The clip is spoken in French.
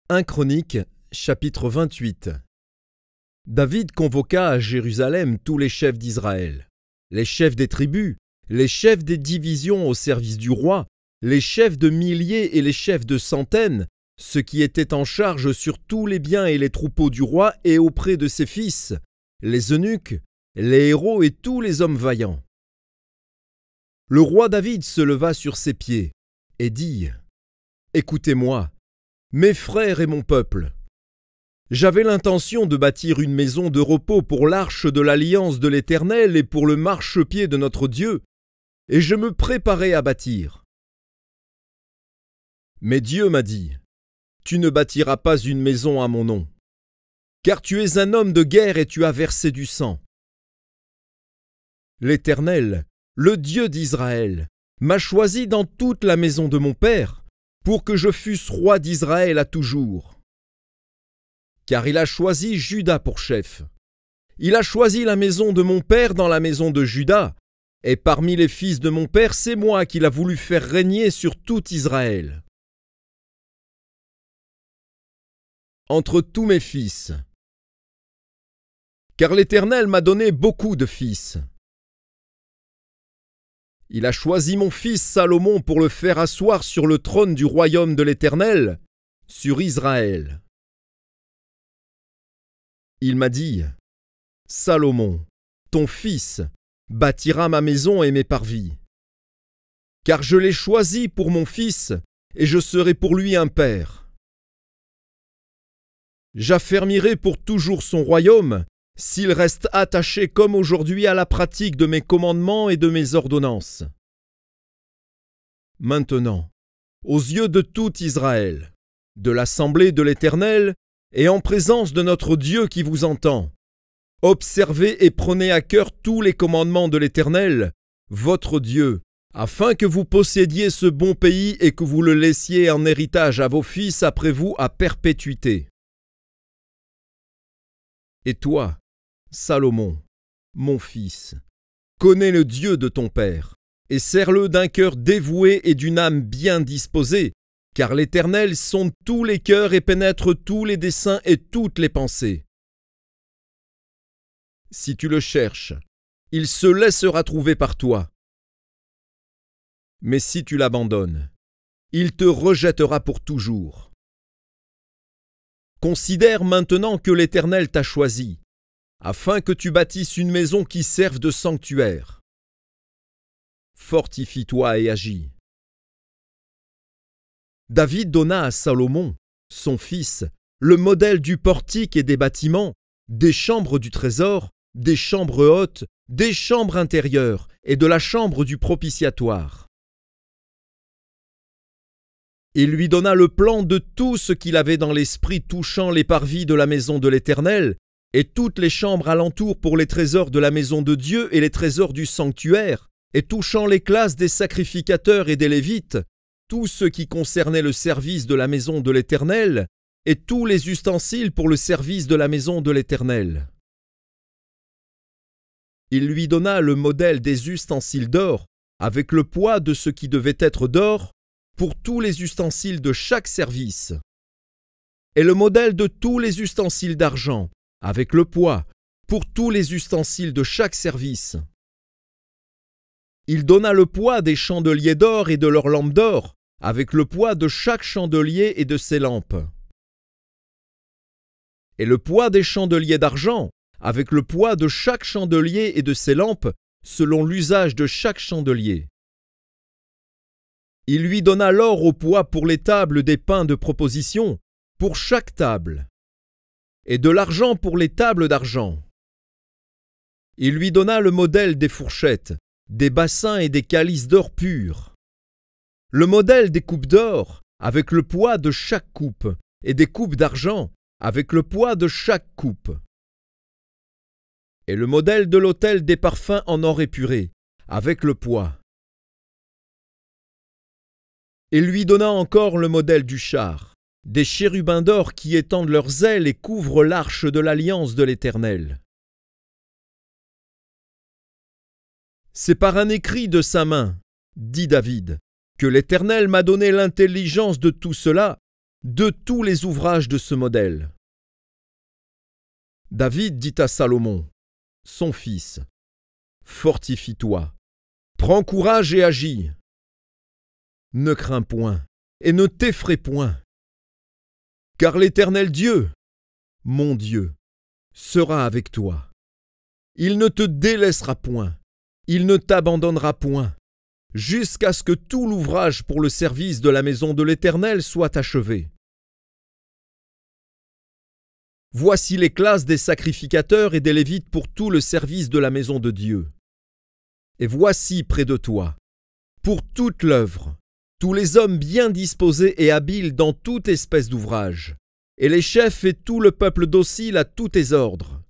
1 Chroniques, chapitre 28. David convoqua à Jérusalem tous les chefs d'Israël, les chefs des tribus, les chefs des divisions au service du roi, les chefs de milliers et les chefs de centaines, ceux qui étaient en charge sur tous les biens et les troupeaux du roi et auprès de ses fils, les eunuques, les héros et tous les hommes vaillants. Le roi David se leva sur ses pieds et dit : « Écoutez-moi, mes frères et mon peuple. J'avais l'intention de bâtir une maison de repos pour l'arche de l'alliance de l'Éternel et pour le marchepied de notre Dieu, et je me préparais à bâtir. Mais Dieu m'a dit : tu ne bâtiras pas une maison à mon nom, car tu es un homme de guerre et tu as versé du sang. L'Éternel, le Dieu d'Israël, m'a choisi dans toute la maison de mon père, pour que je fusse roi d'Israël à toujours. Car il a choisi Juda pour chef. Il a choisi la maison de mon père dans la maison de Juda, et parmi les fils de mon père, c'est moi qu'il a voulu faire régner sur tout Israël. Entre tous mes fils. Car l'Éternel m'a donné beaucoup de fils. Il a choisi mon fils Salomon pour le faire asseoir sur le trône du royaume de l'Éternel, sur Israël. Il m'a dit : Salomon, ton fils, bâtira ma maison et mes parvis. Car je l'ai choisi pour mon fils, et je serai pour lui un père. J'affermirai pour toujours son royaume, s'il reste attaché comme aujourd'hui à la pratique de mes commandements et de mes ordonnances. Maintenant, aux yeux de tout Israël, de l'assemblée de l'Éternel, et en présence de notre Dieu qui vous entend, observez et prenez à cœur tous les commandements de l'Éternel, votre Dieu, afin que vous possédiez ce bon pays et que vous le laissiez en héritage à vos fils après vous à perpétuité. Et toi, Salomon, mon fils, connais le Dieu de ton père, et sers-le d'un cœur dévoué et d'une âme bien disposée, car l'Éternel sonde tous les cœurs et pénètre tous les desseins et toutes les pensées. Si tu le cherches, il se laissera trouver par toi. Mais si tu l'abandonnes, il te rejettera pour toujours. Considère maintenant que l'Éternel t'a choisi, afin que tu bâtisses une maison qui serve de sanctuaire. Fortifie-toi et agis. David donna à Salomon, son fils, le modèle du portique et des bâtiments, des chambres du trésor, des chambres hautes, des chambres intérieures et de la chambre du propitiatoire. Il lui donna le plan de tout ce qu'il avait dans l'esprit touchant les parvis de la maison de l'Éternel, et toutes les chambres alentour pour les trésors de la maison de Dieu et les trésors du sanctuaire, et touchant les classes des sacrificateurs et des Lévites, tout ce qui concernait le service de la maison de l'Éternel, et tous les ustensiles pour le service de la maison de l'Éternel. Il lui donna le modèle des ustensiles d'or, avec le poids de ce qui devait être d'or, pour tous les ustensiles de chaque service, et le modèle de tous les ustensiles d'argent, avec le poids, pour tous les ustensiles de chaque service. Il donna le poids des chandeliers d'or et de leurs lampes d'or, avec le poids de chaque chandelier et de ses lampes. Et le poids des chandeliers d'argent, avec le poids de chaque chandelier et de ses lampes, selon l'usage de chaque chandelier. Il lui donna l'or au poids pour les tables des pains de proposition, pour chaque table, et de l'argent pour les tables d'argent. Il lui donna le modèle des fourchettes, des bassins et des calices d'or pur, le modèle des coupes d'or, avec le poids de chaque coupe, et des coupes d'argent, avec le poids de chaque coupe, et le modèle de l'autel des parfums en or épuré, avec le poids. Il lui donna encore le modèle du char, des chérubins d'or qui étendent leurs ailes et couvrent l'arche de l'alliance de l'Éternel. C'est par un écrit de sa main, dit David, que l'Éternel m'a donné l'intelligence de tout cela, de tous les ouvrages de ce modèle. David dit à Salomon, son fils, « Fortifie-toi, prends courage et agis. Ne crains point et ne t'effraie point, car l'Éternel Dieu, mon Dieu, sera avec toi. Il ne te délaissera point, il ne t'abandonnera point, jusqu'à ce que tout l'ouvrage pour le service de la maison de l'Éternel soit achevé. Voici les classes des sacrificateurs et des Lévites pour tout le service de la maison de Dieu. Et voici près de toi, pour toute l'œuvre, tous les hommes bien disposés et habiles dans toute espèce d'ouvrage, et les chefs et tout le peuple docile à tous tes ordres.